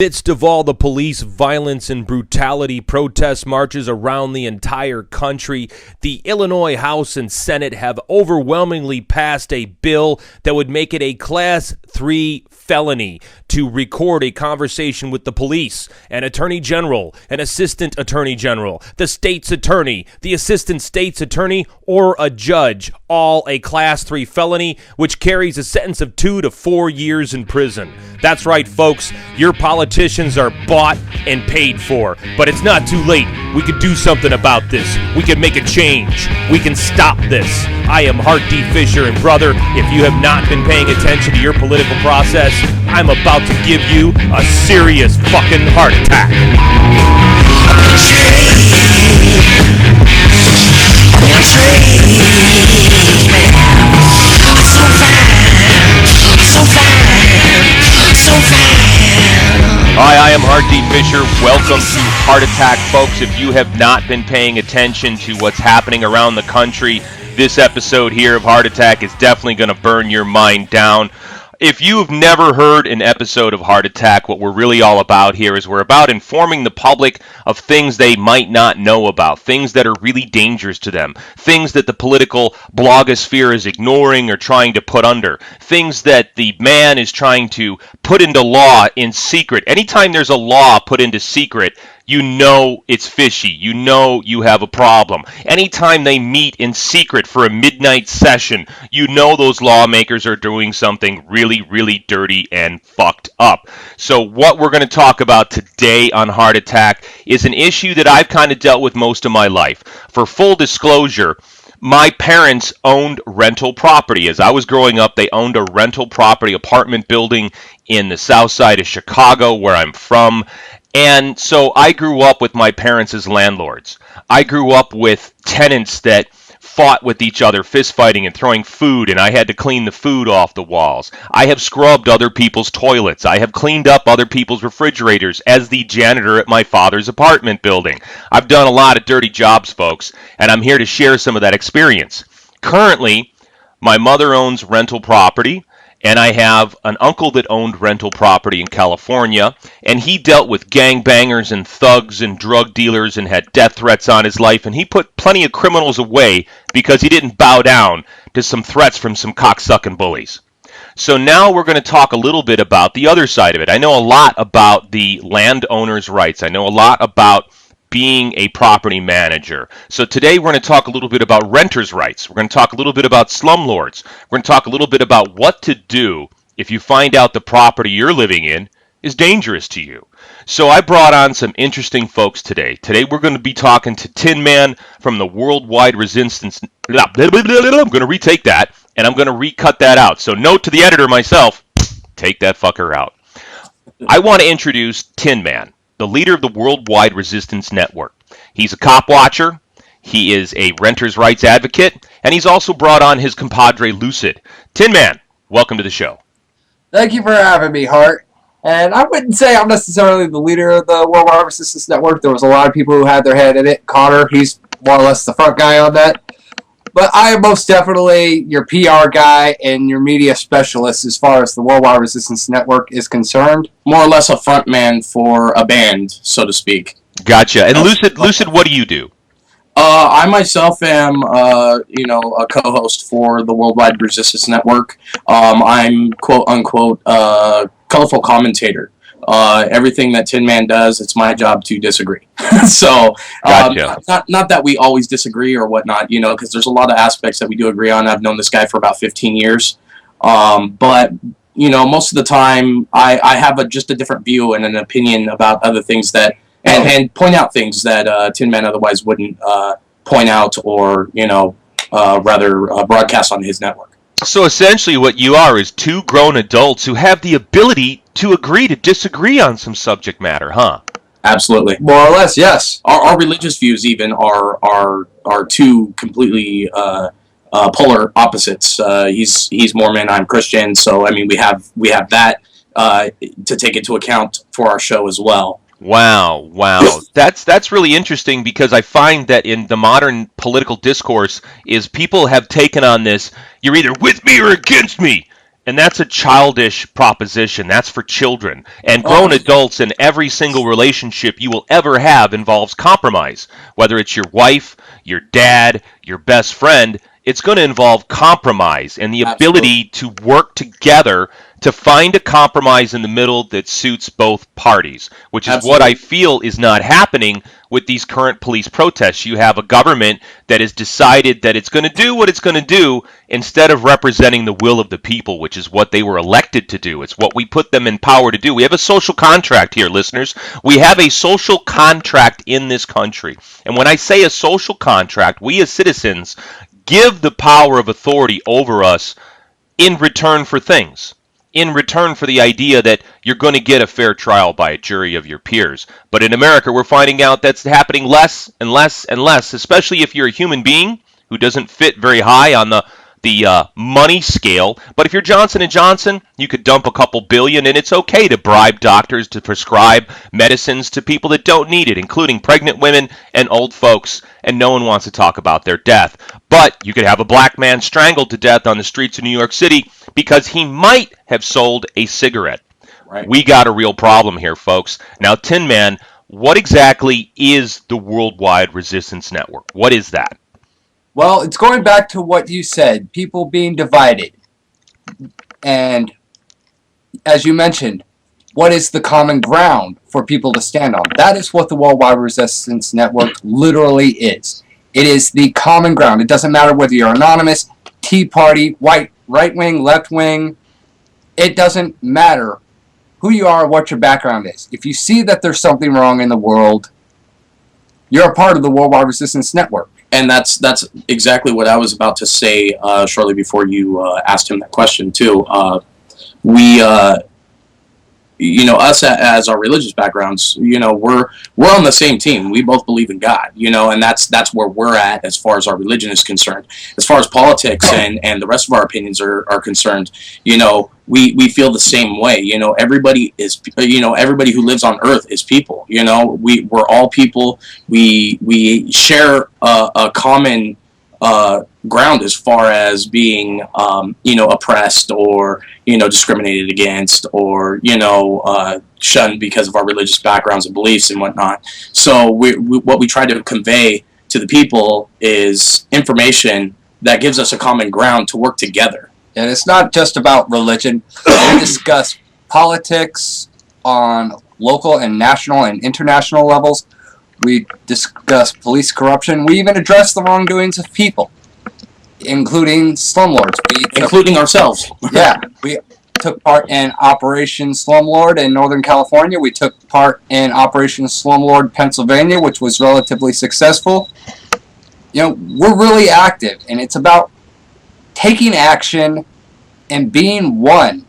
Midst of all the police violence and brutality, protest marches around the entire country, the Illinois House and Senate have overwhelmingly passed a bill that would make it a Class 3 felony to record a conversation with the police, an attorney general, an assistant attorney general, the state's attorney, the assistant state's attorney, or a judge, all a Class 3 felony, which carries a sentence of 2 to 4 years in prison. That's right, folks. Your politicians are bought and paid for. But it's not too late. We could do something about this. We can make a change. We can stop this. I am Hart D. Fisher, and brother, if you have not been paying attention to your political process, I'm about to give you a serious fucking heart attack. Hi, I am Hart D. Fisher. Welcome to Hart Attack, folks. If you have not been paying attention to what's happening around the country, this episode here of Hart Attack is definitely going to burn your mind down. If you've never heard an episode of Hart Attack, what we're really all about here is we're about informing the public of things they might not know about, things that are really dangerous to them, things that the political blogosphere is ignoring or trying to put under, things that the man is trying to put into law in secret. Anytime there's a law put into secret, you know it's fishy. You know you have a problem. Anytime they meet in secret for a midnight session, you know those lawmakers are doing something really, really dirty and fucked up. So what we're going to talk about today on Hart Attack is an issue that I've kind of dealt with most of my life. For full disclosure, my parents owned rental property. As I was growing up, they owned a rental property apartment building in the south side of Chicago, where I'm from. And so I grew up with my parents as landlords. I grew up with tenants that fought with each other, fist fighting and throwing food, and I had to clean the food off the walls. I have scrubbed other people's toilets. I have cleaned up other people's refrigerators as the janitor at my father's apartment building. I've done a lot of dirty jobs, folks, and I'm here to share some of that experience. Currently, my mother owns rental property, and I have an uncle that owned rental property in California, and he dealt with gangbangers and thugs and drug dealers and had death threats on his life, and he put plenty of criminals away because he didn't bow down to some threats from some cocksucking bullies. So now we're going to talk a little bit about the other side of it. I know a lot about the landowner's rights. I know a lot about being a property manager. So today we're going to talk a little bit about renters' rights. We're going to talk a little bit about slumlords. We're going to talk a little bit about what to do if you find out the property you're living in is dangerous to you. So I brought on some interesting folks today. Today we're going to be talking to Tinman from the Worldwide Resistance. I'm going to retake that, and I'm going to recut that out. So note to the editor myself, take that fucker out. I want to introduce Tinman, the leader of the Worldwide Resistance Network. He's a cop watcher, he is a renters' rights advocate, and he's also brought on his compadre Lucid. Tinman, welcome to the show. Thank you for having me, Hart. And I wouldn't say I'm necessarily the leader of the Worldwide Resistance Network. There was a lot of people who had their head in it. Connor, he's more or less the front guy on that. But I am most definitely your PR guy and your media specialist as far as the Worldwide Resistance Network is concerned. More or less a front man for a band, so to speak. Gotcha. And Lucid, what do you do? I myself am, a co-host for the Worldwide Resistance Network. I'm quote-unquote colorful commentator. Everything that Tinman does, it's my job to disagree. So, gotcha. Not that we always disagree or whatnot, because there's a lot of aspects that we do agree on. I've known this guy for about 15 years. But, most of the time, I have just a different view and an opinion about other things that, and point out things that Tinman otherwise wouldn't point out or, broadcast on his network. So essentially what you are is two grown adults who have the ability to agree to disagree on some subject matter, huh? Absolutely. More or less, yes. Our religious views even are two completely polar opposites. He's Mormon, I'm Christian, so I mean we have that to take into account for our show as well. Wow. That's really interesting because I find that in the modern political discourse is people have taken on this, you're either with me or against me. And that's a childish proposition. That's for children. And grown adults in every single relationship you will ever have involves compromise. Whether it's your wife, your dad, your best friend, it's going to involve compromise and the ability to work together to find a compromise in the middle that suits both parties, which is what I feel is not happening with these current police protests. You have a government that has decided that it's going to do what it's going to do instead of representing the will of the people, which is what they were elected to do. It's what we put them in power to do. We have a social contract here, listeners. We have a social contract in this country. And when I say a social contract, we as citizens give the power of authority over us in return for things. In return for the idea that you're going to get a fair trial by a jury of your peers. But in America, we're finding out that's happening less and less and less, especially if you're a human being who doesn't fit very high on the money scale. But if you're Johnson & Johnson, you could dump a couple billion, and it's okay to bribe doctors to prescribe medicines to people that don't need it, including pregnant women and old folks, and no one wants to talk about their death. But you could have a black man strangled to death on the streets of New York City because he might have sold a cigarette. Right. We got a real problem here, folks. Now, Tinman, what exactly is the Worldwide Resistance Network? What is that? Well, it's going back to what you said, people being divided. And as you mentioned, what is the common ground for people to stand on? That is what the Worldwide Resistance Network literally is. It is the common ground. It doesn't matter whether you're anonymous, Tea Party, white, right wing, left wing. It doesn't matter who you are, what your background is. If you see that there's something wrong in the world, you're a part of the Worldwide Resistance Network. And that's exactly what I was about to say shortly before you asked him that question too. Us as our religious backgrounds, we're on the same team. We both believe in God, and that's where we're at as far as our religion is concerned. As far as politics and the rest of our opinions are concerned, we feel the same way. Everybody is, everybody who lives on Earth is people. We're all people. We share a common ground as far as being, oppressed or, discriminated against or, shunned because of our religious backgrounds and beliefs and whatnot. So what we try to convey to the people is information that gives us a common ground to work together. And it's not just about religion. We discuss politics on local and national and international levels. We discuss police corruption. We even address the wrongdoings of people, including slumlords. Including ourselves. Yeah. We took part in Operation Slumlord in Northern California. We took part in Operation Slumlord Pennsylvania, which was relatively successful. We're really active, and it's about taking action and being one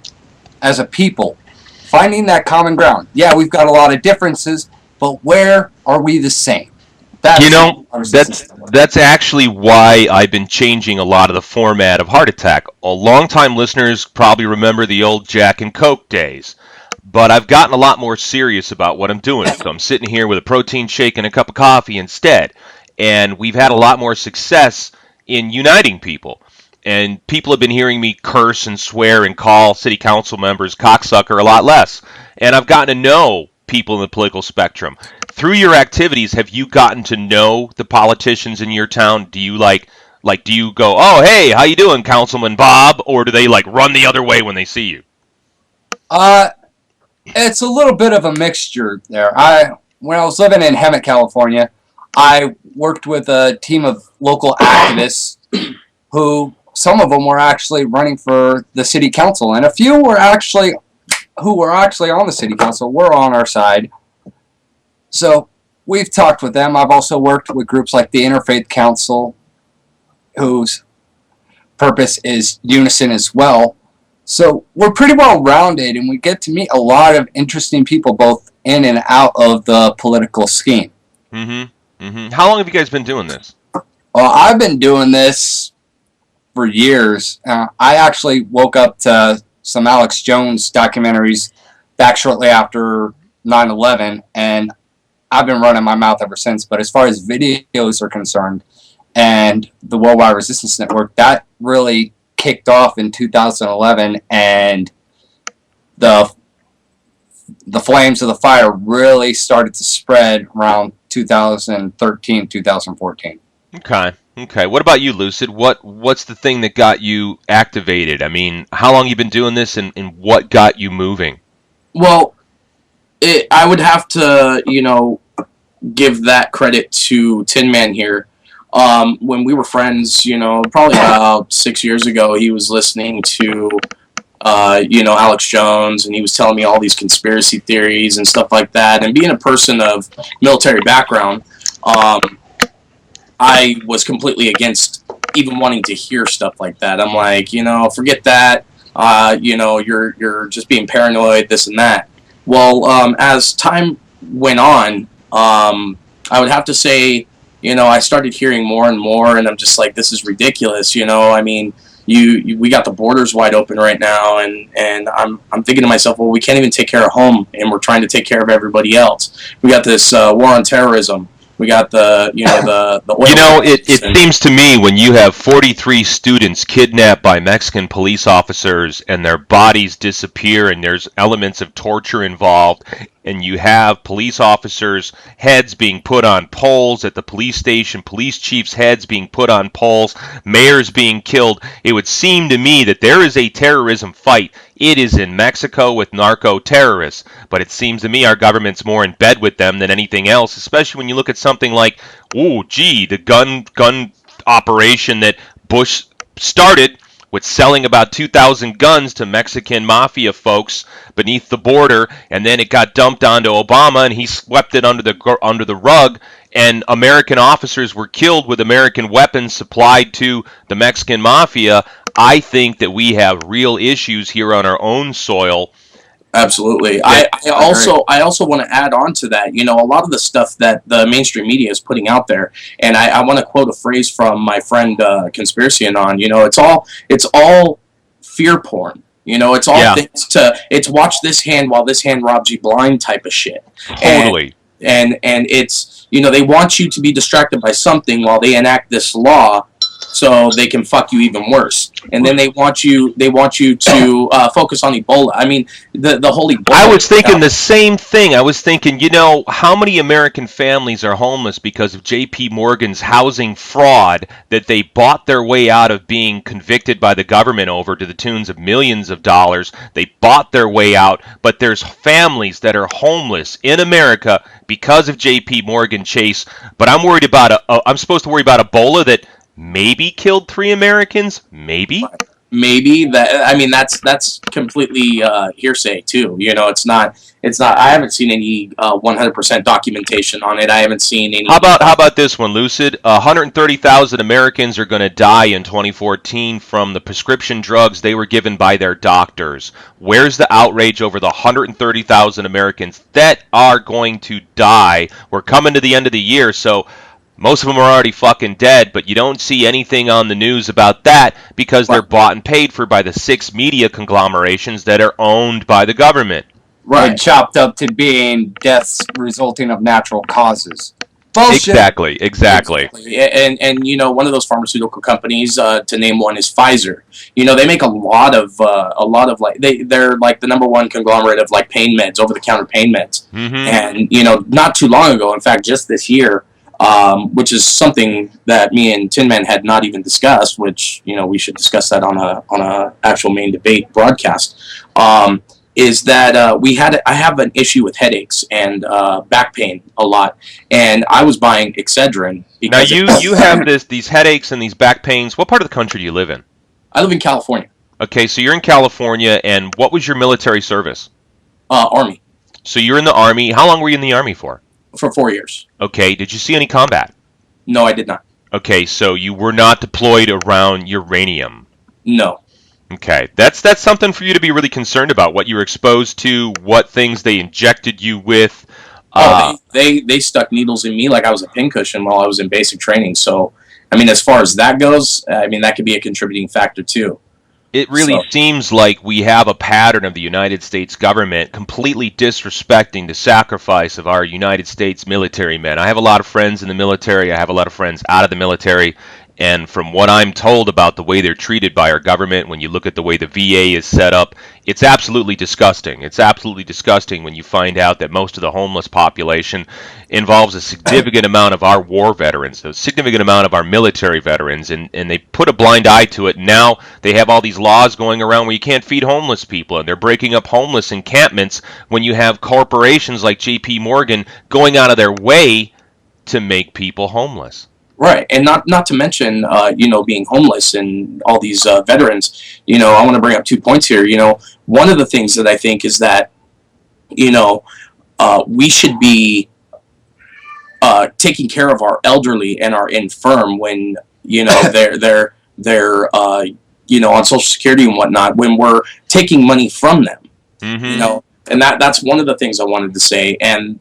as a people, finding that common ground. Yeah, we've got a lot of differences, but where are we the same? That's actually why I've been changing a lot of the format of Hart Attack. Longtime listeners probably remember the old Jack and Coke days, but I've gotten a lot more serious about what I'm doing. So I'm sitting here with a protein shake and a cup of coffee instead, and we've had a lot more success in uniting people. And people have been hearing me curse and swear and call city council members cocksucker a lot less. And I've gotten to know people in the political spectrum. Through your activities, have you gotten to know the politicians in your town? Do you do you go, oh, hey, how you doing, Councilman Bob? Or do they run the other way when they see you? It's a little bit of a mixture there. When I was living in Hemet, California, I worked with a team of local activists who, some of them were actually running for the city council, and a few who were actually on the city council were on our side. So we've talked with them. I've also worked with groups like the Interfaith Council, whose purpose is unison as well. So we're pretty well rounded, and we get to meet a lot of interesting people both in and out of the political scheme. Mm-hmm. Mm-hmm. How long have you guys been doing this? Well, I've been doing this for years. I actually woke up to some Alex Jones documentaries back shortly after 9/11, and I've been running my mouth ever since. But as far as videos are concerned, and the Worldwide Resistance Network, that really kicked off in 2011, and the flames of the fire really started to spread around 2013, 2014. Okay. What about you, Lucid? What's the thing that got you activated? I mean, how long you been doing this, and what got you moving? Well, I would have to, give that credit to Tinman here. When we were friends, probably about 6 years ago, he was listening to, Alex Jones, and he was telling me all these conspiracy theories and stuff like that. And being a person of military background, I was completely against even wanting to hear stuff like that. I'm like, forget that. You're just being paranoid, this and that. Well, as time went on, I would have to say, I started hearing more and more, and I'm just like, this is ridiculous. I mean, we got the borders wide open right now, and I'm thinking to myself, well, we can't even take care of home, and we're trying to take care of everybody else. We got this war on terrorism. We got the oil. It seems to me when you have 43 students kidnapped by Mexican police officers and their bodies disappear and there's elements of torture involved, and you have police officers' heads being put on poles at the police station, police chiefs' heads being put on poles, mayors being killed, it would seem to me that there is a terrorism fight. It is in Mexico with narco-terrorists, but it seems to me our government's more in bed with them than anything else, especially when you look at something like, the gun operation that Bush started with selling about 2,000 guns to Mexican mafia folks beneath the border, and then it got dumped onto Obama, and he swept it under the rug, and American officers were killed with American weapons supplied to the Mexican mafia. I think that we have real issues here on our own soil. Absolutely. I also want to add on to that. A lot of the stuff that the mainstream media is putting out there, and I want to quote a phrase from my friend Conspiracy Anon. It's all fear porn. It's all things it's watch this hand while this hand robs you blind type of shit. Totally. And it's they want you to be distracted by something while they enact this law, so they can fuck you even worse. And then they want you to focus on Ebola. I mean, the whole Ebola. I was thinking the same thing. I was thinking, how many American families are homeless because of J.P. Morgan's housing fraud that they bought their way out of being convicted by the government over to the tunes of millions of dollars. They bought their way out, but there's families that are homeless in America because of J.P. Morgan Chase. But I'm worried about I'm supposed to worry about Ebola that maybe killed 3 Americans, maybe that. I mean, that's completely hearsay too. It's not. I haven't seen any 100% documentation on it. I haven't seen any. How about this one, Lucid? 130,000 Americans are going to die in 2014 from the prescription drugs they were given by their doctors. Where's the outrage over the 130,000 Americans that are going to die? We're coming to the end of the year, so most of them are already fucking dead, but you don't see anything on the news about that because they're bought and paid for by the 6 media conglomerations that are owned by the government. Right. And chopped up to being deaths resulting of natural causes. Bullshit. Exactly. And one of those pharmaceutical companies, to name one, is Pfizer. They make a lot of like they're like the number one conglomerate of like pain meds, over-the-counter pain meds. Mm-hmm. And not too long ago, in fact, just this year, which is something that me and Tinman had not even discussed, which we should discuss that on a actual main debate broadcast. Is that I have an issue with headaches and back pain a lot, and I was buying Excedrin. Now you have these headaches and these back pains. What part of the country do you live in? I live in California. Okay, so you're in California, and what was your military service? Army. So you're in the Army. How long were you in the Army for? For 4 years. Okay, did you see any combat? No, I did not. Okay, so you were not deployed around uranium? No. Okay, that's something for you to be really concerned about, what you were exposed to, what things they injected you with. They stuck needles in me like I was a pincushion while I was in basic training, so, I mean, as far as that goes, I mean, that could be a contributing factor, too. It really seems like we have a pattern of the United States government completely disrespecting the sacrifice of our United States military men. I have a lot of friends in the military. I have a lot of friends out of the military. And from what I'm told about the way they're treated by our government, when you look at the way the VA is set up, it's absolutely disgusting. It's absolutely disgusting when you find out that most of the homeless population involves a significant amount of our war veterans, a significant amount of our military veterans, and they put a blind eye to it. Now they have all these laws going around where you can't feed homeless people, and they're breaking up homeless encampments when you have corporations like J.P. Morgan going out of their way to make people homeless. Right, and not to mention, being homeless and all these veterans. I want to bring up 2 points here. One of the things that I think is that, we should be taking care of our elderly and our infirm when they're on Social Security and whatnot, when we're taking money from them. Mm-hmm. And that's one of the things I wanted to say. And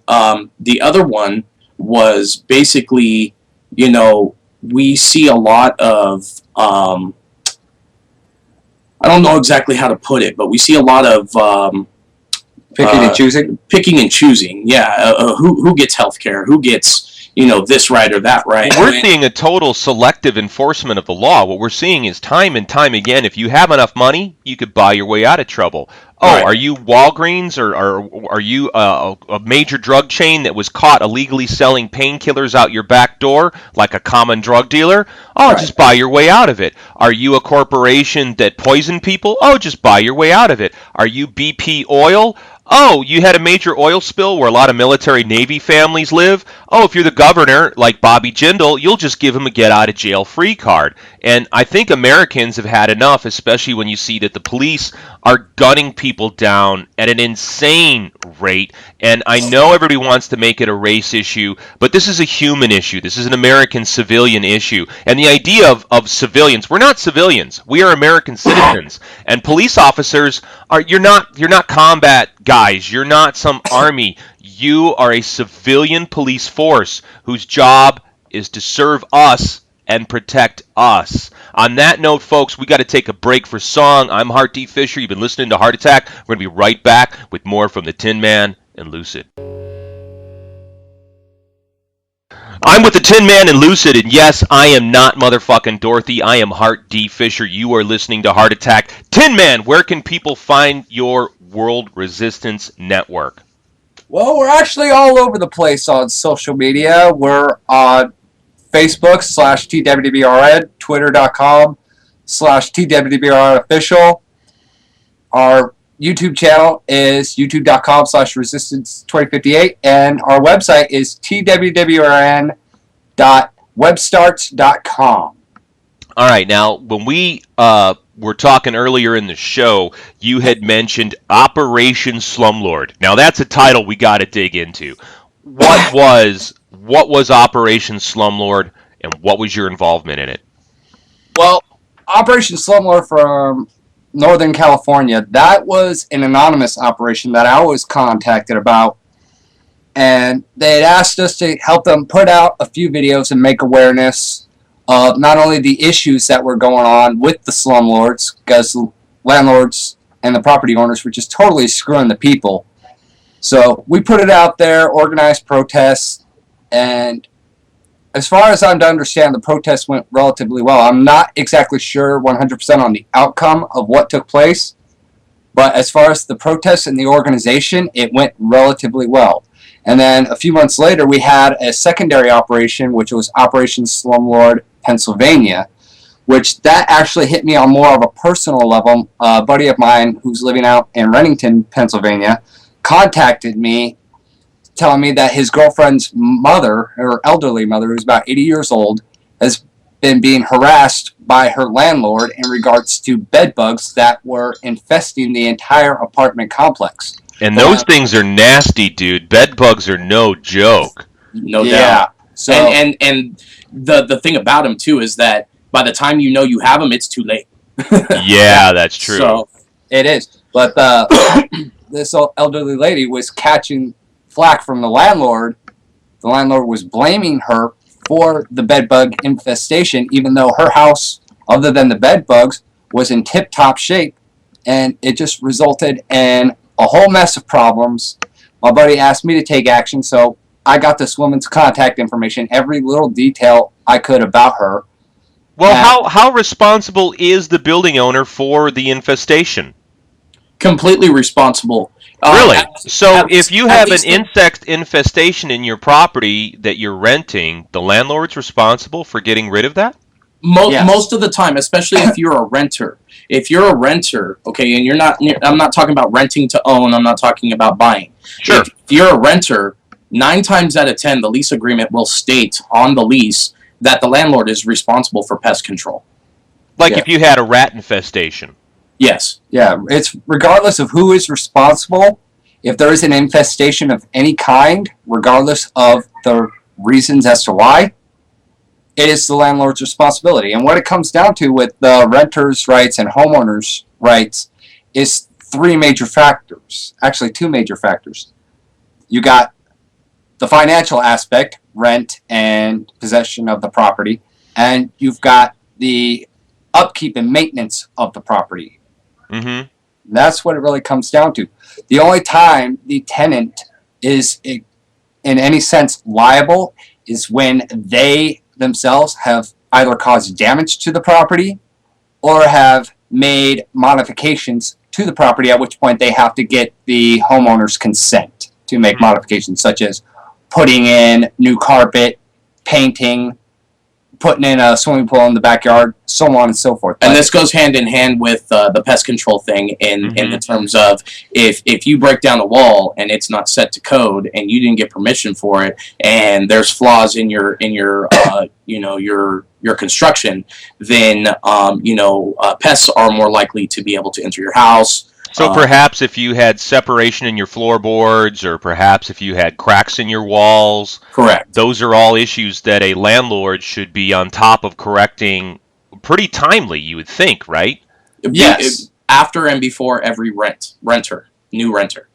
the other one was basically, we see a lot of, I don't know exactly how to put it, but we see a lot of picking and choosing. Picking and choosing, yeah. Who gets health care? Who gets, this right or that right? We're seeing a total selective enforcement of the law. What we're seeing is time and time again, if you have enough money, you could buy your way out of trouble. Oh, right. Are you Walgreens or are you a major drug chain that was caught illegally selling painkillers out your back door like a common drug dealer? Oh, right. Just buy your way out of it. Are you a corporation that poisoned people? Oh, just buy your way out of it. Are you BP Oil? Oh, you had a major oil spill where a lot of military Navy families live? Oh, if you're the governor, like Bobby Jindal, you'll just give him a get-out-of-jail-free card. And I think Americans have had enough, especially when you see that the police are gunning people down at an insane rate. And I know everybody wants to make it a race issue, but this is a human issue. This is an American civilian issue. And the idea of civilians, we're not civilians. We are American citizens. And police officers you're not combat guys. You're not some army. You are a civilian police force whose job is to serve us and protect us. On that note, folks, we got to take a break for song. I'm Hart D. Fisher. You've been listening to Hart Attack. We're going to be right back with more from the Tinman and Lucid. I'm with the Tinman and Lucid, and yes, I am not motherfucking Dorothy. I am Hart D. Fisher. You are listening to Hart Attack. Tinman, where can people find your World Resistance Network? Well, we're actually all over the place on social media. We're on Facebook /TWWRN, Twitter.com/TWWRNofficial. Our YouTube channel is youtube.com/resistance2058, and our website is twwrn.webstarts.com. All right, now, when we were talking earlier in the show, you had mentioned Operation Slumlord. Now, that's a title we got to dig into. What was Operation Slumlord, and what was your involvement in it? Well, Operation Slumlord from Northern California, that was an anonymous operation that I was contacted about, and they had asked us to help them put out a few videos and make awareness of not only the issues that were going on with the slumlords, because the landlords and the property owners were just totally screwing the people. So we put it out there, organized protests, and as far as I'm to understand, the protests went relatively well. I'm not exactly sure 100% on the outcome of what took place, but as far as the protests and the organization, it went relatively well. And then a few months later, we had a secondary operation, which was Operation Slumlord Pennsylvania, which that actually hit me on more of a personal level. A buddy of mine who's living out in Renington, Pennsylvania, contacted me telling me that his girlfriend's mother, her elderly mother, who's about 80 years old, has been being harassed by her landlord in regards to bed bugs that were infesting the entire apartment complex. And those things are nasty, dude. Bed bugs are no joke. No doubt. So, and the thing about them, too, is that by the time you know you have them, it's too late. Yeah, that's true. So, it is. But this elderly lady was catching flack from the landlord. The landlord was blaming her for the bed bug infestation, even though her house, other than the bed bugs, was in tip-top shape. And it just resulted in a whole mess of problems. My buddy asked me to take action, so I got this woman's contact information, every little detail I could about her. Well, how responsible is the building owner for the infestation? Completely responsible. Really? So if you have an insect infestation in your property that you're renting, the landlord's responsible for getting rid of that? Most of the time, especially if you're a renter. If you're a renter, okay, and you're not, I'm not talking about renting to own, I'm not talking about buying. Sure. If you're a renter, 9 times out of 10, the lease agreement will state on the lease that the landlord is responsible for pest control. Like if you had a rat infestation. Yes. Yeah, it's regardless of who is responsible. If there is an infestation of any kind, regardless of the reasons as to why, it is the landlord's responsibility. And what it comes down to with the renters' rights and homeowners' rights is 3 major factors. Actually, 2 major factors. You got the financial aspect, rent and possession of the property, and you've got the upkeep and maintenance of the property. Mm-hmm. That's what it really comes down to. The only time the tenant is, in any sense, liable is when they themselves have either caused damage to the property or have made modifications to the property, at which point they have to get the homeowner's consent to make modifications, such as putting in new carpet, painting, putting in a swimming pool in the backyard, so on and so forth. And this goes hand in hand with the pest control thing in the terms of if you break down a wall and it's not set to code and you didn't get permission for it and there's flaws in your your construction, then pests are more likely to be able to enter your house. So perhaps if you had separation in your floorboards, or perhaps if you had cracks in your walls, correct. Those are all issues that a landlord should be on top of correcting pretty timely, you would think, right? Yes. After and before every new renter.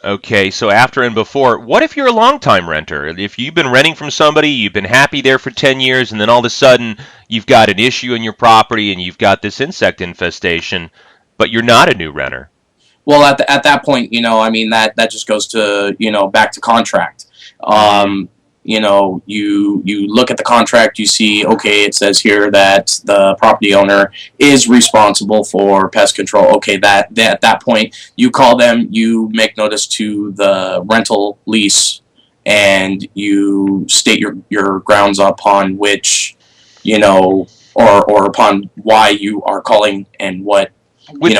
Okay, so after and before. What if you're a long-time renter? If you've been renting from somebody, you've been happy there for 10 years, and then all of a sudden you've got an issue in your property and you've got this insect infestation, but you're not a new renter. Well, at that point, that just goes to, back to contract. You look at the contract, you see, okay, it says here that the property owner is responsible for pest control. Okay, at that point, you call them, you make notice to the rental lease, and you state your grounds upon which, or upon why you are calling and what. With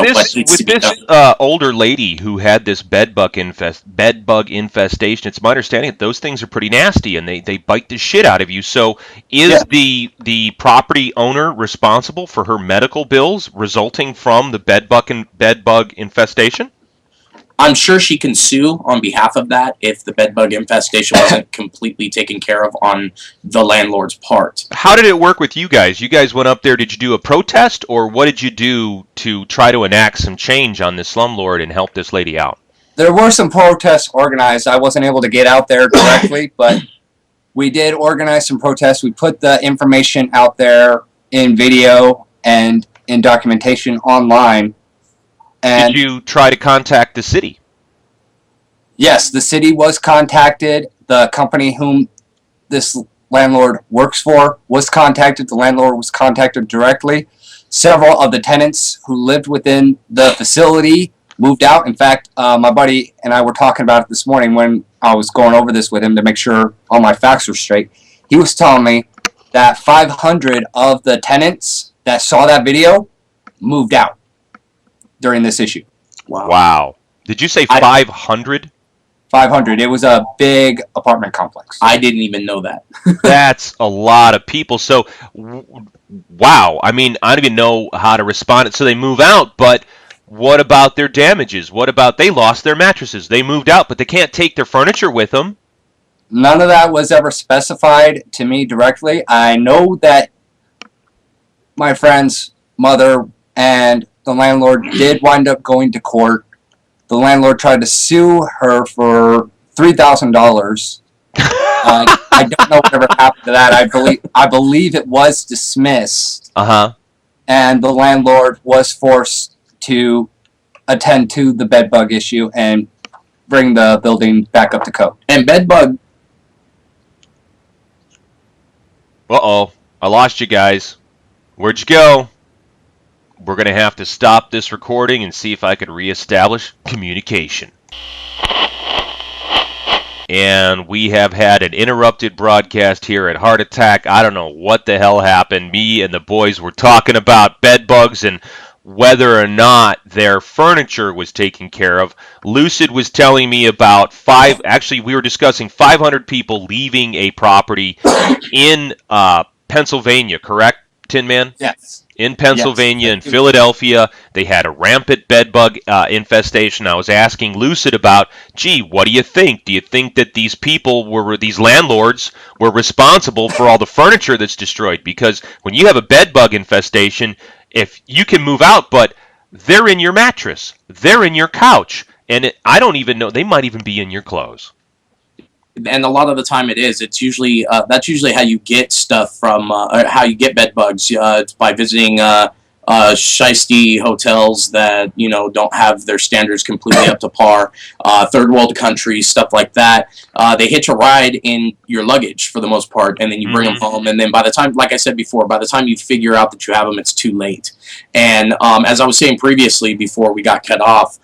this older lady who had this bed bug infestation, it's my understanding that those things are pretty nasty and they bite the shit out of you. So is the property owner responsible for her medical bills resulting from the bed bug infestation? I'm sure she can sue on behalf of that if the bed bug infestation wasn't completely taken care of on the landlord's part. How did it work with you guys? You guys went up there, did you do a protest, or what did you do to try to enact some change on this slumlord and help this lady out? There were some protests organized. I wasn't able to get out there directly, but we did organize some protests. We put the information out there in video and in documentation online. And did you try to contact the city? Yes, the city was contacted. The company whom this landlord works for was contacted. The landlord was contacted directly. Several of the tenants who lived within the facility moved out. In fact, my buddy and I were talking about it this morning when I was going over this with him to make sure all my facts were straight. He was telling me that 500 of the tenants that saw that video moved out during this issue. Wow. Did you say 500? 500. It was a big apartment complex. I didn't even know that. That's a lot of people. So, wow. I mean, I don't even know how to respond. So they move out, but what about their damages? What about they lost their mattresses? They moved out, but they can't take their furniture with them. None of that was ever specified to me directly. I know that my friend's mother and the landlord did wind up going to court. The landlord tried to sue her for $3,000. I don't know whatever happened to that. I believe it was dismissed. And the landlord was forced to attend to the bed bug issue and bring the building back up to code. And bed bug. Uh-oh. I lost you guys. Where'd you go? We're going to have to stop this recording and see if I could reestablish communication. And we have had an interrupted broadcast here at Hart Attack. I don't know what the hell happened. Me and the boys were talking about bed bugs and whether or not their furniture was taken care of. Lucid was telling me about we were discussing 500 people leaving a property in Pennsylvania, correct, Tin Man? Yes. In Pennsylvania and Philadelphia, they had a rampant bedbug infestation. I was asking Lucid about, what do you think? Do you think that these landlords were responsible for all the furniture that's destroyed? Because when you have a bedbug infestation, if you can move out, but they're in your mattress, they're in your couch, and I don't even know, they might even be in your clothes. And a lot of the time it's usually, that's usually how you get stuff from, how you get bed bugs. It's by visiting shiesty hotels that, don't have their standards completely up to par, third world countries, stuff like that. They hitch a ride in your luggage for the most part, and then you bring them home. And then by the time, like I said before, by the time you figure out that you have them, it's too late. And as I was saying previously before we got cut off,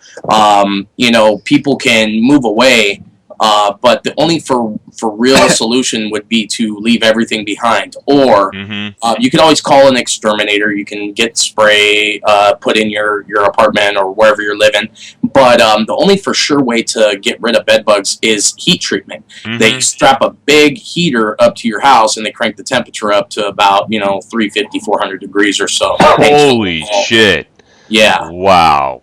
people can move away. But the only for real solution would be to leave everything behind. Or you can always call an exterminator. You can get spray put in your apartment or wherever you're living. But the only for sure way to get rid of bed bugs is heat treatment. They strap a big heater up to your house and they crank the temperature up to about 350, 400 degrees or so. Holy shit. Yeah. Wow.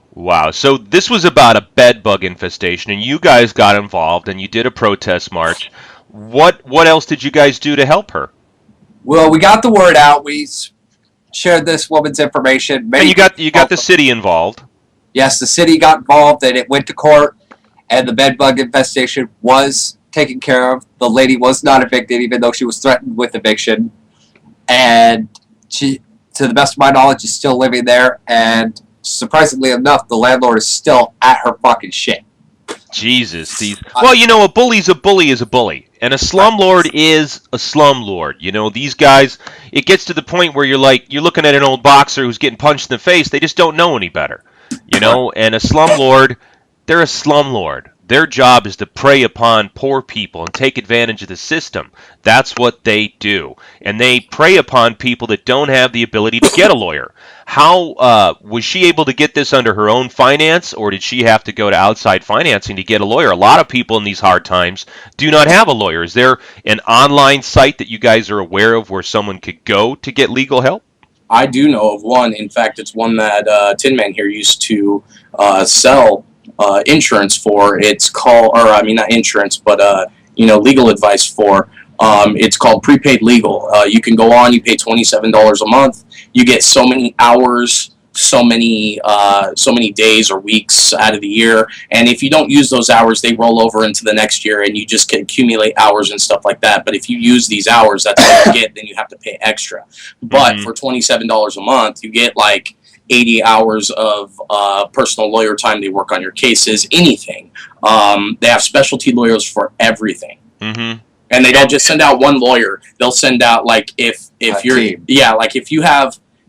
So this was about a bed bug infestation, and you guys got involved, and you did a protest march. What else did you guys do to help her? Well, we got the word out. We shared this woman's information. And you got the city involved. Yes, the city got involved, and it went to court, and the bed bug infestation was taken care of. The lady was not evicted, even though she was threatened with eviction. And she, to the best of my knowledge, is still living there, and surprisingly enough, the landlord is still at her fucking shit. Jesus. A bully's a bully is a bully. And a slumlord is a slumlord. These guys, it gets to the point where you're looking at an old boxer who's getting punched in the face. They just don't know any better. And a slumlord, they're a slumlord. Their job is to prey upon poor people and take advantage of the system. That's what they do. And they prey upon people that don't have the ability to get a lawyer. How was she able to get this under her own finance, or did she have to go to outside financing to get a lawyer? A lot of people in these hard times do not have a lawyer. Is there an online site that you guys are aware of where someone could go to get legal help? I do know of one. In fact, it's one that Tin Man here used to sell insurance for. It's called, not insurance, but legal advice for. It's called Prepaid Legal. You can go on, you pay $27 a month. You get so many hours, so many days or weeks out of the year. And if you don't use those hours, they roll over into the next year, and you just can accumulate hours and stuff like that. But if you use these hours, that's what you get. Then you have to pay extra. But for $27 a month, you get 80 hours of personal lawyer time. They work on your cases, anything. They have specialty lawyers for everything. And they don't just send out one lawyer. They'll send out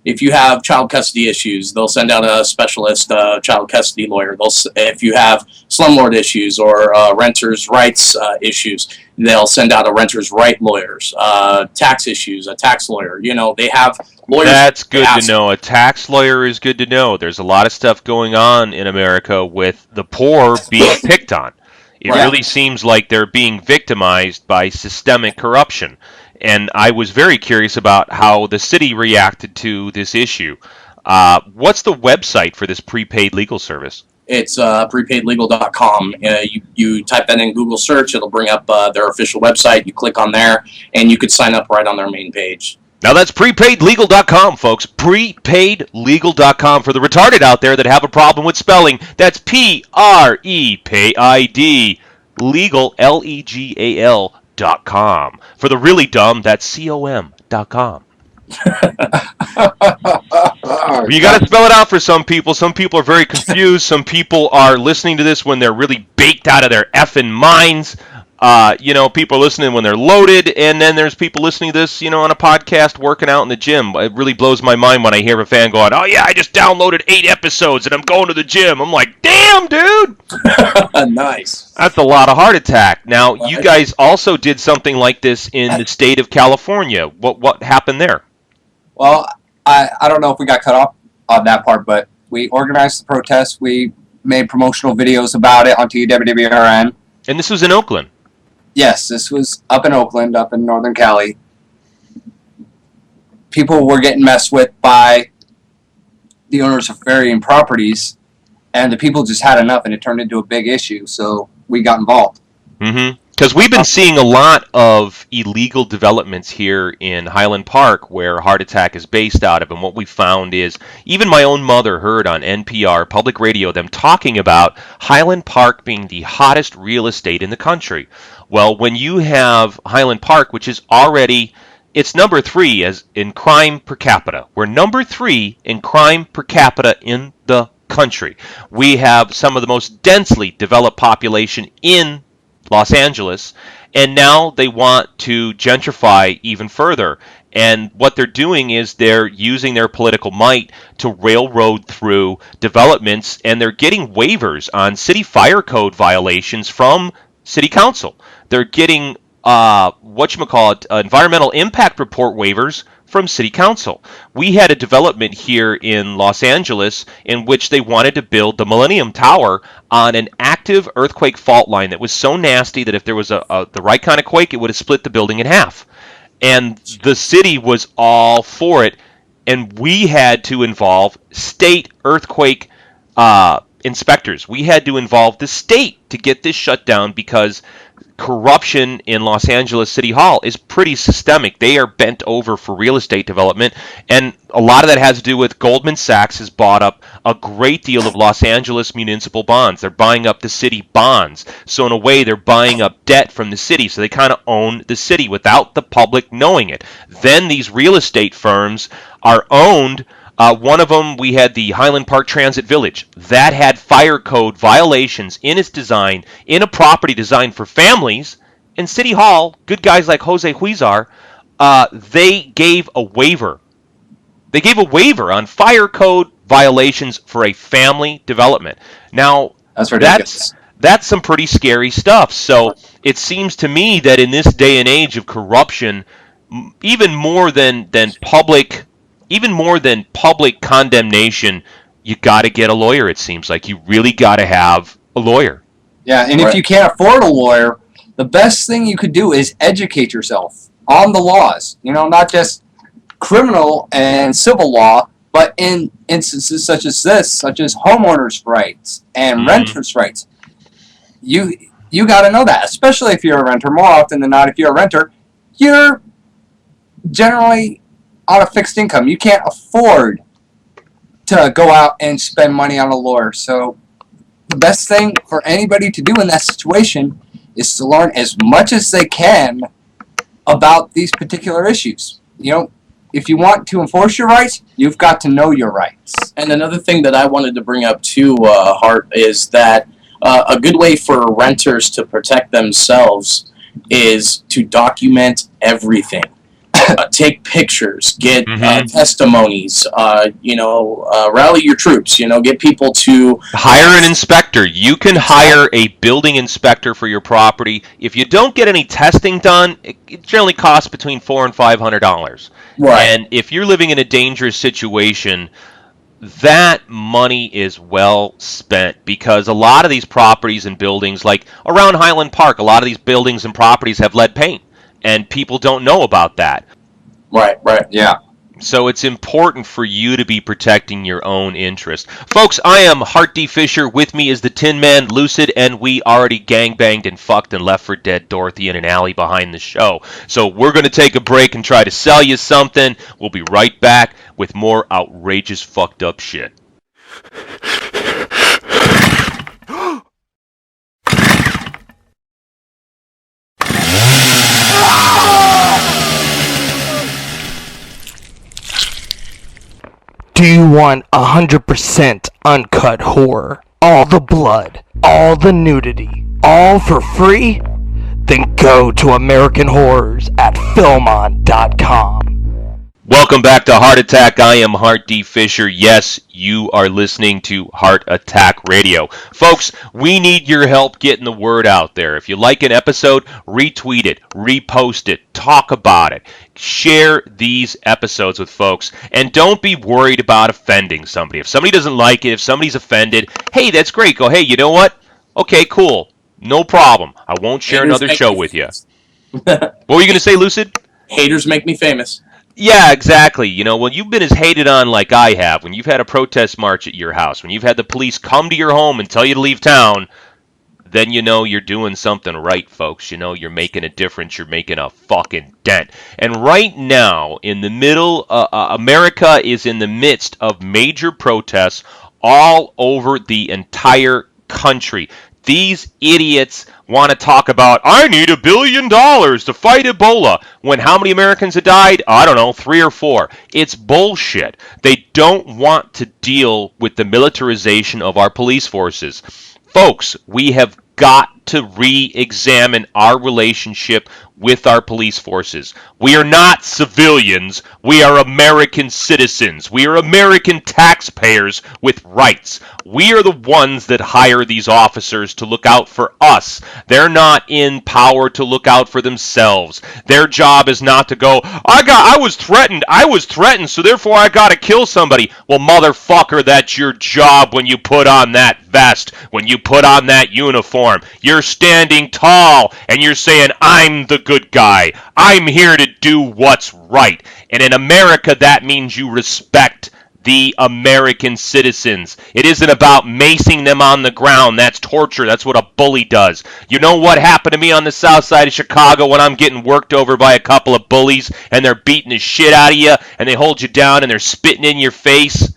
if you have child custody issues, they'll send out a specialist child custody lawyer. If you have slumlord issues or renters' rights issues, they'll send out a renters' right lawyers. Tax issues, a tax lawyer. They have lawyers. That's good to know. A tax lawyer is good to know. There's a lot of stuff going on in America with the poor being picked on. It really seems like they're being victimized by systemic corruption. And I was very curious about how the city reacted to this issue. What's the website for this prepaid legal service? It's prepaidlegal.com. You type that in Google search, it'll bring up their official website. You click on there, and you could sign up right on their main page. Now that's prepaidlegal.com, folks. Prepaidlegal.com for the retarded out there that have a problem with spelling. That's P-R-E-P-I-D, legal, L-E-G-A-L.com. For the really dumb, that's C-O-M.com. You got to spell it out for some people. Some people are very confused. Some people are listening to this when they're really baked out of their effing minds. People are listening when they're loaded, and then there's people listening to this, on a podcast working out in the gym. It really blows my mind when I hear a fan going, "Oh yeah, I just downloaded 8 episodes and I'm going to the gym." I'm like, "Damn, dude!" Nice. That's a lot of Hart Attack. Now, you guys also did something like this in the state of California. What happened there? Well, I don't know if we got cut off on that part, but we organized the protest. We made promotional videos about it on TWWRN. And this was in Oakland. Yes, this was up in Oakland, up in Northern Cali. People were getting messed with by the owners of varying properties, and the people just had enough, and it turned into a big issue, so we got involved. Mm-hmm. Because we've been seeing a lot of illegal developments here in Highland Park, where Hart Attack is based out of, and what we found is, even my own mother heard on NPR public radio them talking about Highland Park being the hottest real estate in the country. Well, when you have Highland Park, which is already, it's number 3 as in crime per capita. We're number 3 in crime per capita in the country. We have some of the most densely developed population in Los Angeles, and now they want to gentrify even further. And what they're doing is they're using their political might to railroad through developments, and they're getting waivers on city fire code violations from city council. They're getting environmental impact report waivers from city council. We had a development here in Los Angeles in which they wanted to build the Millennium Tower on an active earthquake fault line that was so nasty that if there was the right kind of quake, it would have split the building in half. And the city was all for it, and we had to involve state earthquake inspectors. We had to involve the state to get this shut down because corruption in Los Angeles City Hall is pretty systemic. They are bent over for real estate development, and a lot of that has to do with Goldman Sachs has bought up a great deal of Los Angeles municipal bonds. They're buying up the city bonds. So in a way, they're buying up debt from the city, so they kind of own the city without the public knowing it. Then these real estate firms are owned. One of them, we had the Highland Park Transit Village. That had fire code violations in its design, in a property designed for families. And City Hall, good guys like Jose Huizar, they gave a waiver. They gave a waiver on fire code violations for a family development. Now, that's ridiculous. That's some pretty scary stuff. So it seems to me that in this day and age of corruption, even more than public condemnation, you got to get a lawyer. It seems like you really got to have a lawyer. Yeah, and if you can't afford a lawyer, the best thing you could do is educate yourself on the laws. Not just criminal and civil law, but in instances such as this, such as homeowners' rights and renters' rights. You got to know that, especially if you're a renter. More often than not, if you're a renter, you're generally on a fixed income. You can't afford to go out and spend money on a lawyer. So the best thing for anybody to do in that situation is to learn as much as they can about these particular issues. If you want to enforce your rights, you've got to know your rights. And another thing that I wanted to bring up too, Hart, is that a good way for renters to protect themselves is to document everything. Take pictures, get testimonies, rally your troops, get people to hire an inspector. You can hire a building inspector for your property. If you don't get any testing done, it generally costs between $400 and $500. Right. And if you're living in a dangerous situation, that money is well spent, because a lot of these properties and buildings, like around Highland Park, a lot of these buildings and properties have lead paint, and people don't know about that. Right, yeah. So it's important for you to be protecting your own interest. Folks, I am Hart D. Fisher. With me is the Tinman and Lucid, and we already gangbanged and fucked and left for dead Dorothy in an alley behind the show. So we're going to take a break and try to sell you something. We'll be right back with more outrageous fucked up shit. Do you want 100% uncut horror? All the blood, all the nudity, all for free? then go to American Horrors at filmon.com. Welcome back to Hart Attack. I am Hart D. Fisher. Yes, you are listening to Hart Attack Radio. Folks, we need your help getting the word out there. If you like an episode, retweet it, repost it, talk about it. Share these episodes with folks, and don't be worried about offending somebody. If somebody doesn't like it, if somebody's offended, hey, that's great. Go, hey, you know what? Okay, cool. No problem. I won't share another show with you. What were you going to say, Lucid? Haters make me famous. Yeah, exactly. You know, when you've been as hated on like I have, when you've had a protest march at your house, when you've had the police come to your home and tell you to leave town, then you know you're doing something right, folks. You know you're making a difference. You're making a fucking dent. And right now, in the middle, America is in the midst of major protests all over the entire country. These idiots want to talk about, I need $1 billion to fight Ebola, when how many Americans have died? I don't know, 3 or 4. It's bullshit. They don't want to deal with the militarization of our police forces. Folks, we have got to re-examine our relationship with our police forces. We are not civilians. We are American citizens. We are American taxpayers with rights. We are the ones that hire these officers to look out for us. They're not in power to look out for themselves. Their job is not to go, I was threatened, so therefore I gotta kill somebody. Well, motherfucker, that's your job when you put on that vest, when you put on that uniform. You're standing tall and you're saying, I'm the good guy. I'm here to do what's right. And in America, that means you respect the American citizens. It isn't about macing them on the ground. That's torture. That's what a bully does. You know what happened to me on the south side of Chicago when I'm getting worked over by a couple of bullies and they're beating the shit out of you and they hold you down and they're spitting in your face?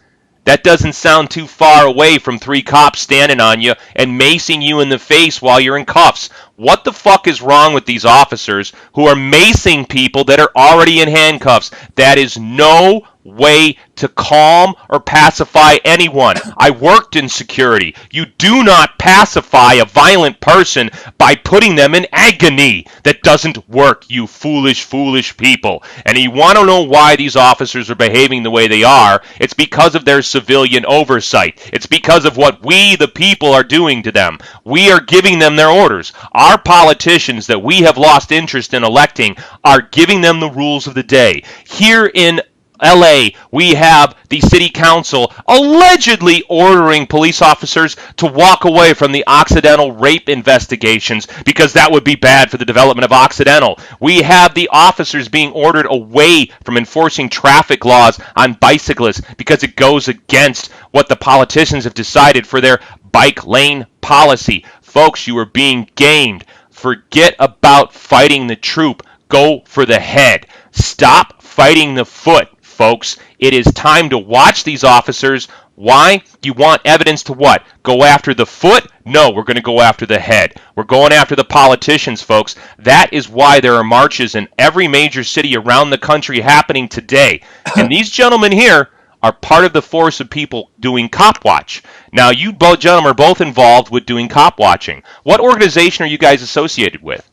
That doesn't sound too far away from 3 cops standing on you and macing you in the face while you're in cuffs. What the fuck is wrong with these officers who are macing people that are already in handcuffs? That is no way to calm or pacify anyone. I worked in security. You do not pacify a violent person by putting them in agony. That doesn't work, you foolish, foolish people. And you want to know why these officers are behaving the way they are? It's because of their civilian oversight. It's because of what we, the people, are doing to them. We are giving them their orders. Our politicians that we have lost interest in electing are giving them the rules of the day. Here in LA, we have the city council allegedly ordering police officers to walk away from the Occidental rape investigations because that would be bad for the development of Occidental. We have the officers being ordered away from enforcing traffic laws on bicyclists because it goes against what the politicians have decided for their bike lane policy. Folks, you are being gamed. Forget about fighting the troop. Go for the head. Stop fighting the foot. Folks, it is time to watch these officers. Why? You want evidence to what? Go after the foot? No, we're going to go after the head. We're going after the politicians, folks. That is why there are marches in every major city around the country happening today. And these gentlemen here are part of the force of people doing cop watch. Now, you both gentlemen are both involved with doing cop watching. What organization are you guys associated with?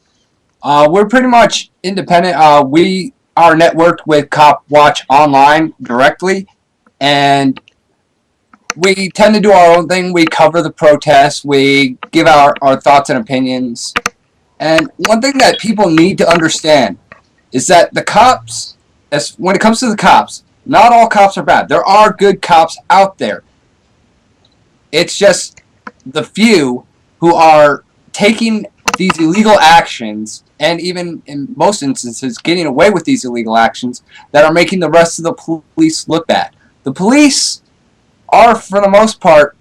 We're pretty much independent. We are networked with Cop Watch Online directly, and we tend to do our own thing. We cover the protests. We give our thoughts and opinions. And one thing that people need to understand is that the cops, when it comes to the cops, not all cops are bad. There are good cops out there. It's just the few who are taking these illegal actions, and even in most instances getting away with these illegal actions, that are making the rest of the police look bad. The police are, for the most part,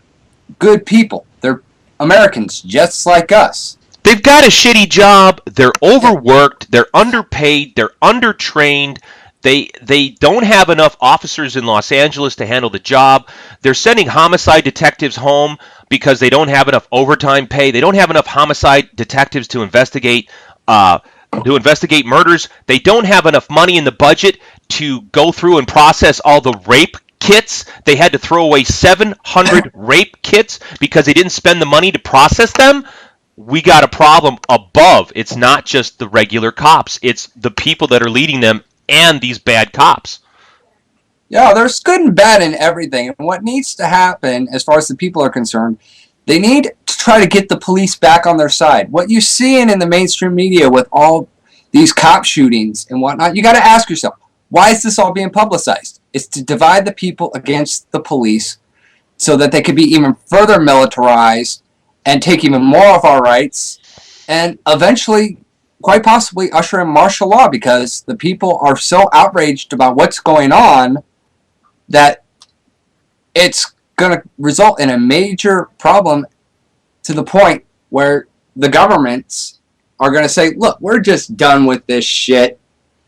good people. They're Americans, just like us. They've got a shitty job. They're overworked. They're underpaid. They're undertrained. They don't have enough officers in Los Angeles to handle the job. They're sending homicide detectives home because they don't have enough overtime pay. They don't have enough homicide detectives to investigate murders. They don't have enough money in the budget to go through and process all the rape kits. They had to throw away 700 rape kits because they didn't spend the money to process them. we got a problem above. It's not just the regular cops. It's the people that are leading them and these bad cops. Yeah, there's good and bad in everything. And what needs to happen, as far as the people are concerned, they need to try to get the police back on their side. What you see in the mainstream media with all these cop shootings and whatnot, you got to ask yourself, why is this all being publicized? It's to divide the people against the police so that they could be even further militarized and take even more of our rights and eventually, quite possibly, usher in martial law, because the people are so outraged about what's going on that it's going to result in a major problem, to the point where the governments are going to say, look, we're just done with this shit.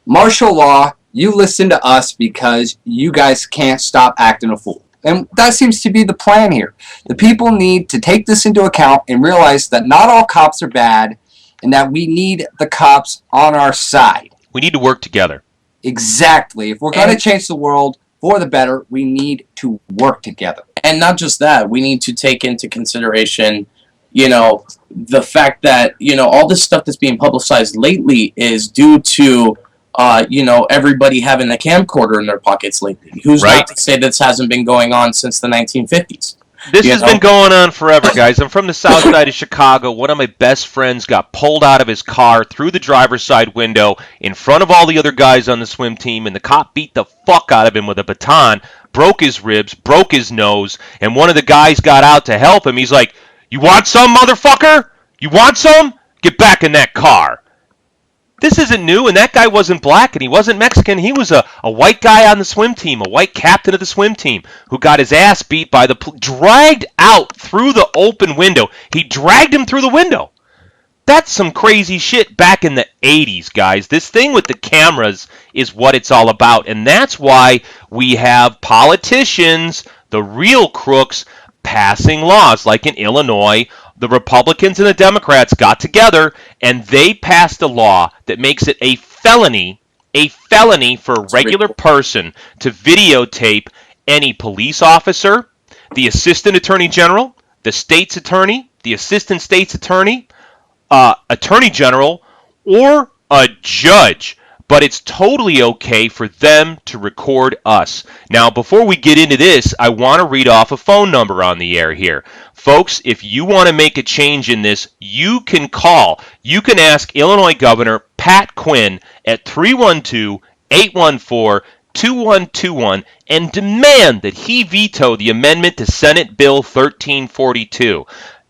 Martial law, you listen to us because you guys can't stop acting a fool. And that seems to be the plan here. The people need to take this into account and realize that not all cops are bad and that we need the cops on our side. We need to work together. Exactly. If we're going to change the world for the better, we need to work together. And not just that, we need to take into consideration, the fact that, all this stuff that's being publicized lately is due to, everybody having a camcorder in their pockets lately. Who's right. not to say this hasn't been going on since the 1950s? This has been going on forever, guys. I'm from the south side of Chicago. One of my best friends got pulled out of his car through the driver's side window in front of all the other guys on the swim team, and the cop beat the fuck out of him with a baton, broke his ribs, broke his nose, and one of the guys got out to help him. He's like, "You want some, motherfucker? You want some? Get back in that car." This isn't new, and that guy wasn't black, and he wasn't Mexican. He was a white guy on the swim team, a white captain of the swim team, who got his ass beat by dragged out through the open window. He dragged him through the window. That's some crazy shit back in the 80s, guys. This thing with the cameras is what it's all about, and that's why we have politicians, the real crooks, passing laws. Like in Illinois, the Republicans and the Democrats got together and they passed a law that makes it a felony for a regular person to videotape any police officer, the assistant attorney general, the state's attorney, the assistant state's attorney, attorney general, or a judge. But it's totally okay for them to record us. Now, before we get into this, I want to read off a phone number on the air here. Folks, if you want to make a change in this, you can call. You can ask Illinois Governor Pat Quinn at 312-814-2121 and demand that he veto the amendment to Senate Bill 1342.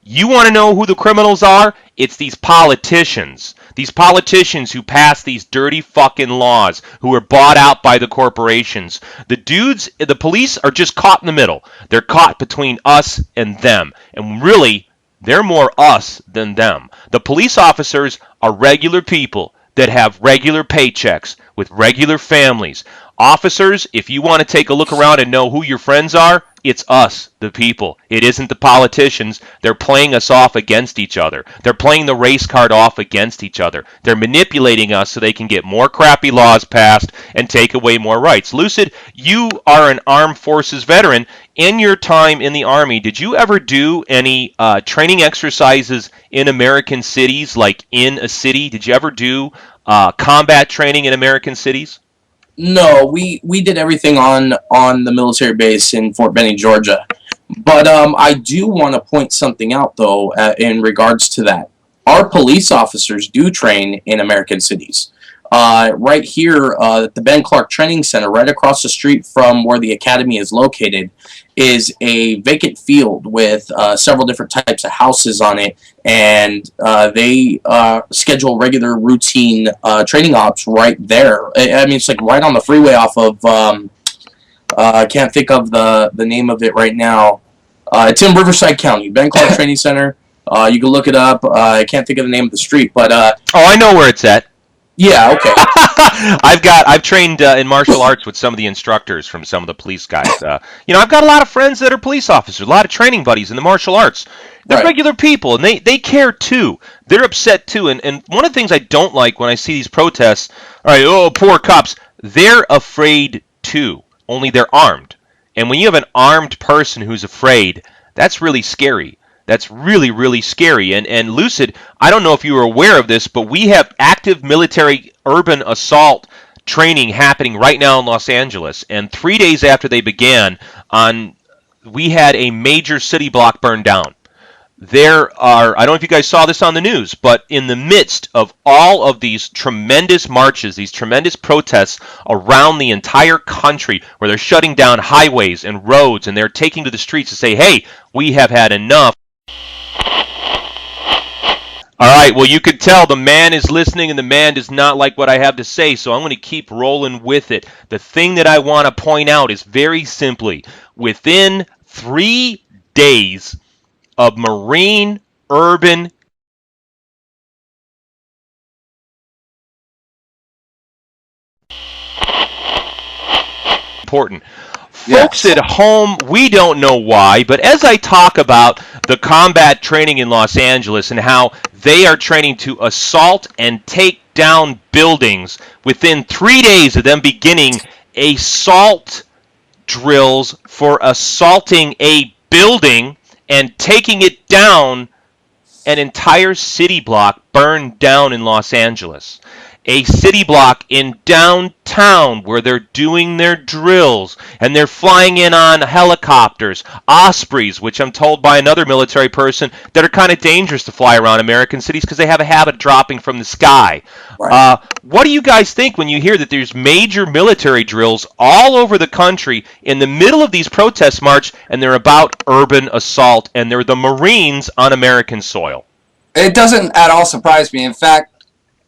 You want to know who the criminals are? It's these politicians. These politicians who pass these dirty fucking laws, who are bought out by the corporations. The police are just caught in the middle. They're caught between us and them. And really, they're more us than them. The police officers are regular people that have regular paychecks with regular families. Officers, if you want to take a look around and know who your friends are, it's us, the people. It isn't the politicians. They're playing us off against each other. They're playing the race card off against each other. They're manipulating us so they can get more crappy laws passed and take away more rights. Lucid, you are an armed forces veteran. In your time in the Army, did you ever do any training exercises in American cities, like in a city? Did you ever do combat training in American cities? No, we did everything on the military base in Fort Benning, Georgia. But I do want to point something out, though, in regards to that. Our police officers do train in American cities. Right here at the Ben Clark Training Center, right across the street from where the academy is located, is a vacant field with several different types of houses on it, and they schedule regular routine training ops right there. I mean, it's like right on the freeway off of, I can't think of the name of it right now. It's in Riverside County, Ben Clark Training Center. You can look it up. I can't think of the name of the street, but... oh, I know where it's at. Yeah, okay. I've trained in martial arts with some of the instructors from some of the police guys. I've got a lot of friends that are police officers, a lot of training buddies in the martial arts. They're regular people, and they care too. They're upset too. And one of the things I don't like when I see these protests, all right, oh, poor cops, they're afraid too, only they're armed. And when you have an armed person who's afraid, that's really scary. that's really, really scary. And Lucid, I don't know if you were aware of this, but we have active military urban assault training happening right now in Los Angeles. And 3 days after they began, we had a major city block burned down. There are, I don't know if you guys saw this on the news, but in the midst of all of these tremendous marches, these tremendous protests around the entire country, where they're shutting down highways and roads, and they're taking to the streets to say, hey, we have had enough. All right, well, you could tell the man is listening and the man does not like what I have to say, so I'm going to keep rolling with it. The thing that I want to point out is very simply, within 3 days of marine urban important. Folks at home, we don't know why, but as I talk about the combat training in Los Angeles and how they are training to assault and take down buildings, within 3 days of them beginning assault drills for assaulting a building and taking it down, an entire city block burned down in Los Angeles. A city block in downtown where they're doing their drills and they're flying in on helicopters, Ospreys, which I'm told by another military person that are kind of dangerous to fly around American cities because they have a habit of dropping from the sky. Right. What do you guys think when you hear that there's major military drills all over the country in the middle of these protest march, and they're about urban assault, and they're the Marines on American soil? It doesn't at all surprise me. In fact,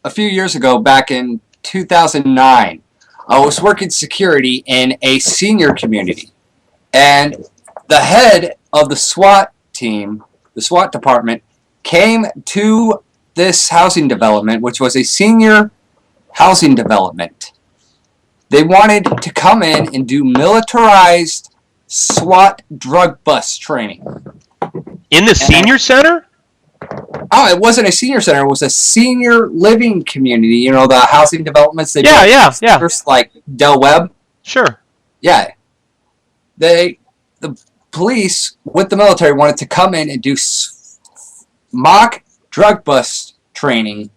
a few years ago, back in 2009, I was working security in a senior community, and the head of the SWAT team, the SWAT department, came to this housing development, which was a senior housing development. They wanted to come in and do militarized SWAT drug bust training. In the senior center? Oh, it wasn't a senior center. It was a senior living community. You know, the housing developments. They first, like Del Webb. Sure. Yeah. The police with the military wanted to come in and do mock drug bust training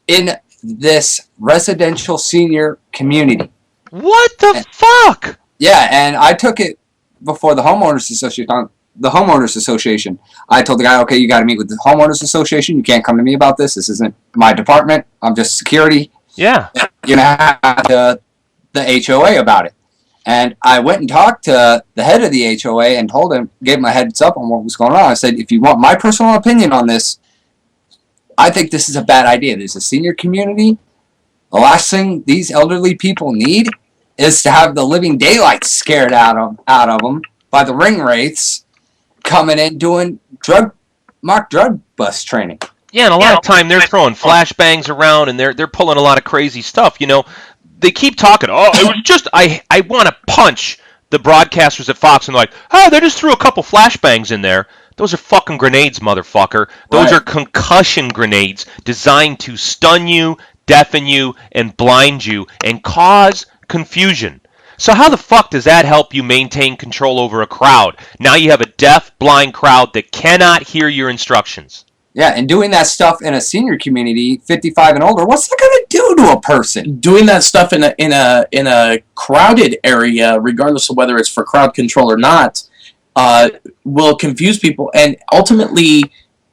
in this residential senior community. What the fuck? Yeah, and I took it before the homeowners association. I told the guy, okay, you got to meet with the homeowners association. You can't come to me about this. This isn't my department. I'm just security. Yeah. You're going to have to the HOA about it. And I went and talked to the head of the HOA and told him, gave him a heads up on what was going on. I said, if you want my personal opinion on this, I think this is a bad idea. There's a senior community. The last thing these elderly people need is to have the living daylights scared out of them by the ring wraiths coming in doing mock drug bust training. Yeah, and a lot of time they're throwing flashbangs around and they're pulling a lot of crazy stuff. You know, they keep talking, oh, it was just, I want to punch the broadcasters at Fox, and they're like, oh, they just threw a couple flashbangs in there. Those are fucking grenades, motherfucker. Those are concussion grenades designed to stun you, deafen you, and blind you, and cause confusion. So how the fuck does that help you maintain control over a crowd? Now you have a deaf, blind crowd that cannot hear your instructions. Yeah, and doing that stuff in a senior community, 55 and older, what's that going to do to a person? Doing that stuff in a crowded area, regardless of whether it's for crowd control or not, will confuse people and ultimately,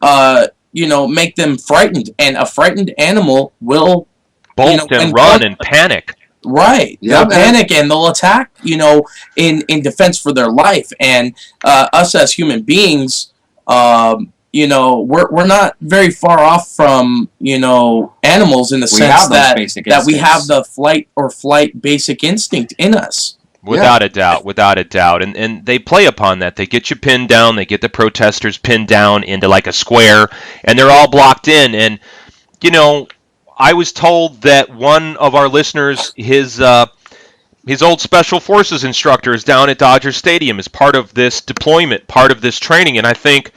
make them frightened. And a frightened animal will bolt and run and panic. Right. They'll panic and they'll attack, in defense for their life. And us as human beings, we're not very far off from, animals in the sense that we have the flight basic instinct in us. Without a doubt. And they play upon that. They get you pinned down. They get the protesters pinned down into like a square, and they're all blocked in. And, I was told that one of our listeners, his old Special Forces instructor is down at Dodger Stadium as part of this deployment, part of this training. And I think,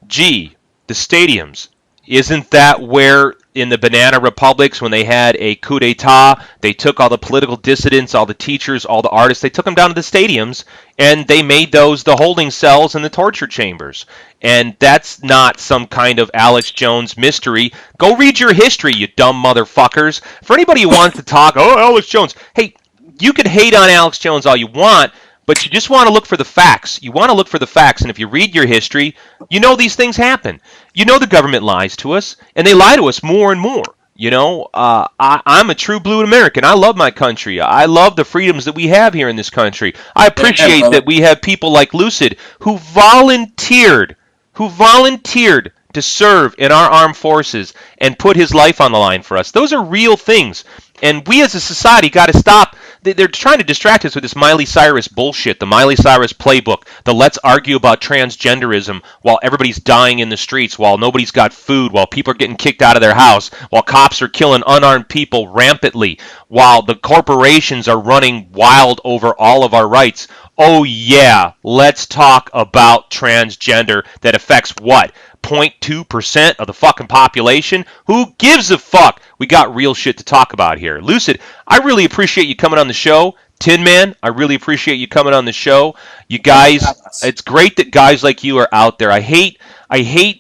gee, the stadiums, isn't that where in the banana republics, when they had a coup d'etat, they took all the political dissidents, all the teachers, all the artists, they took them down to the stadiums, and they made those the holding cells and the torture chambers. And that's not some kind of Alex Jones mystery. Go read your history, you dumb motherfuckers. For anybody who wants to talk, oh, Alex Jones, hey, you could hate on Alex Jones all you want, but you just want to look for the facts. You want to look for the facts, and if you read your history, you know these things happen. You know the government lies to us, and they lie to us more and more. You know, I'm a true blue American. I love my country. I love the freedoms that we have here in this country. I appreciate that we have people like Lucid who volunteered to serve in our armed forces and put his life on the line for us. Those are real things. And we as a society got to stop. They're trying to distract us with this Miley Cyrus bullshit, the Miley Cyrus playbook, the let's argue about transgenderism while everybody's dying in the streets, while nobody's got food, while people are getting kicked out of their house, while cops are killing unarmed people rampantly, while the corporations are running wild over all of our rights. Oh yeah, let's talk about transgender that affects what? 0.2% of the fucking population? Who gives a fuck? We got real shit to talk about here. Lucid, I really appreciate you coming on the show. Tinman, I really appreciate you coming on the show. You guys, it's great that guys like you are out there. I hate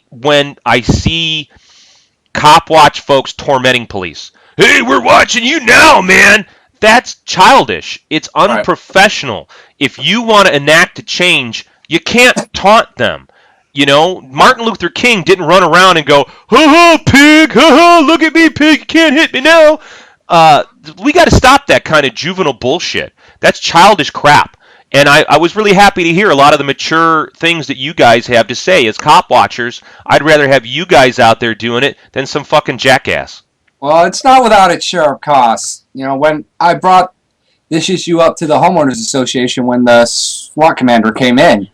when I see cop watch folks tormenting police. Hey, we're watching you now, man. That's childish. It's unprofessional. If you want to enact a change, you can't taunt them. You know, Martin Luther King didn't run around and go, ha-ha, pig, ha-ha, look at me, pig, you can't hit me now. We got to stop that kind of juvenile bullshit. That's childish crap. And I was really happy to hear a lot of the mature things that you guys have to say. As cop watchers, I'd rather have you guys out there doing it than some fucking jackass. Well, it's not without its share of costs. You know, when I brought this issue up to the Homeowners Association when the SWAT commander came in,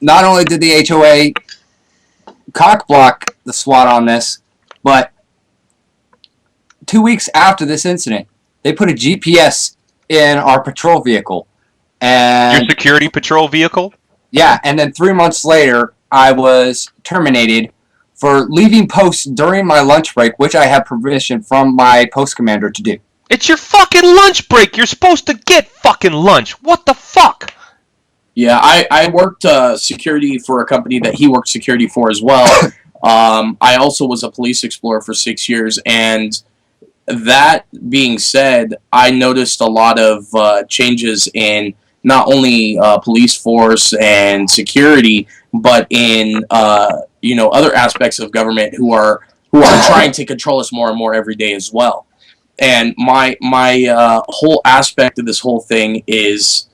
not only did the HOA cockblock the SWAT on this, but 2 weeks after this incident, they put a GPS in our patrol vehicle. And your security patrol vehicle? Yeah, and then 3 months later, I was terminated for leaving post during my lunch break, which I had permission from my post commander to do. It's your fucking lunch break. You're supposed to get fucking lunch. What the fuck? Yeah, I worked security for a company that he worked security for as well. I also was a police explorer for 6 years, and that being said, I noticed a lot of changes in not only police force and security, but in other aspects of government who are trying to control us more and more every day as well. And my whole aspect of this whole thing is,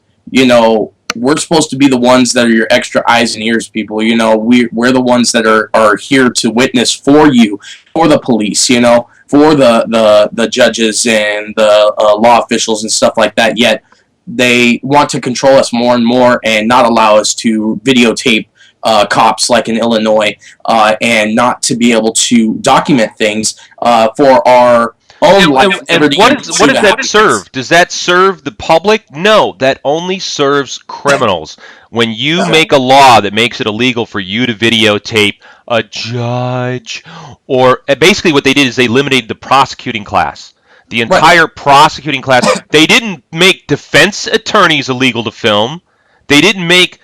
we're supposed to be the ones that are your extra eyes and ears, people. We're the ones that are here to witness for you, for the police, for the judges and the law officials and stuff like that. Yet they want to control us more and more and not allow us to videotape cops like in Illinois and not to be able to document things for our own life. And what does that serve? Does that serve the public? No, that only serves criminals. When you make a law that makes it illegal for you to videotape a judge, or basically what they did is they eliminated the prosecuting class. The entire prosecuting class. They didn't make defense attorneys illegal to film. They didn't make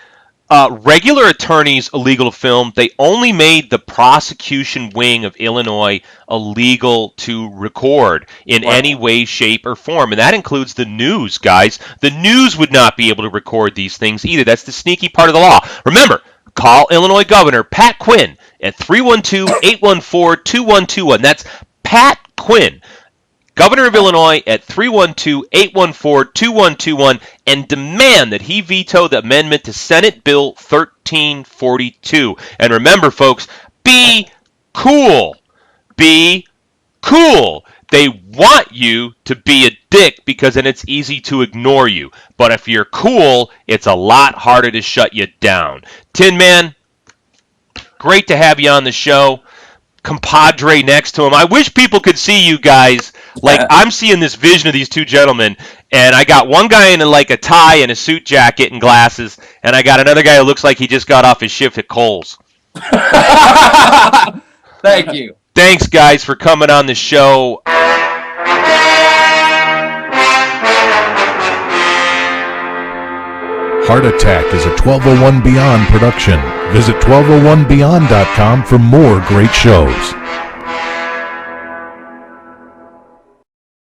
regular attorneys illegal to film. They only made the prosecution wing of Illinois illegal to record in any way, shape, or form. And that includes the news, guys. The news would not be able to record these things either. That's the sneaky part of the law. Remember, call Illinois Governor Pat Quinn at 312-814-2121. That's Pat Quinn, Governor of Illinois, at 312-814-2121, and demand that he veto the amendment to Senate Bill 1342. And remember, folks, be cool. Be cool. They want you to be a dick because then it's easy to ignore you. But if you're cool, it's a lot harder to shut you down. Tin Man, great to have you on the show. Compadre next to him. I wish people could see you guys. Like, I'm seeing this vision of these two gentlemen, and I got one guy in like a tie and a suit jacket and glasses, and I got another guy who looks like he just got off his shift at Kohl's. That's Thank you. Thanks, guys, for coming on the show. Hart Attack is a 1201 Beyond production. Visit 1201beyond.com for more great shows.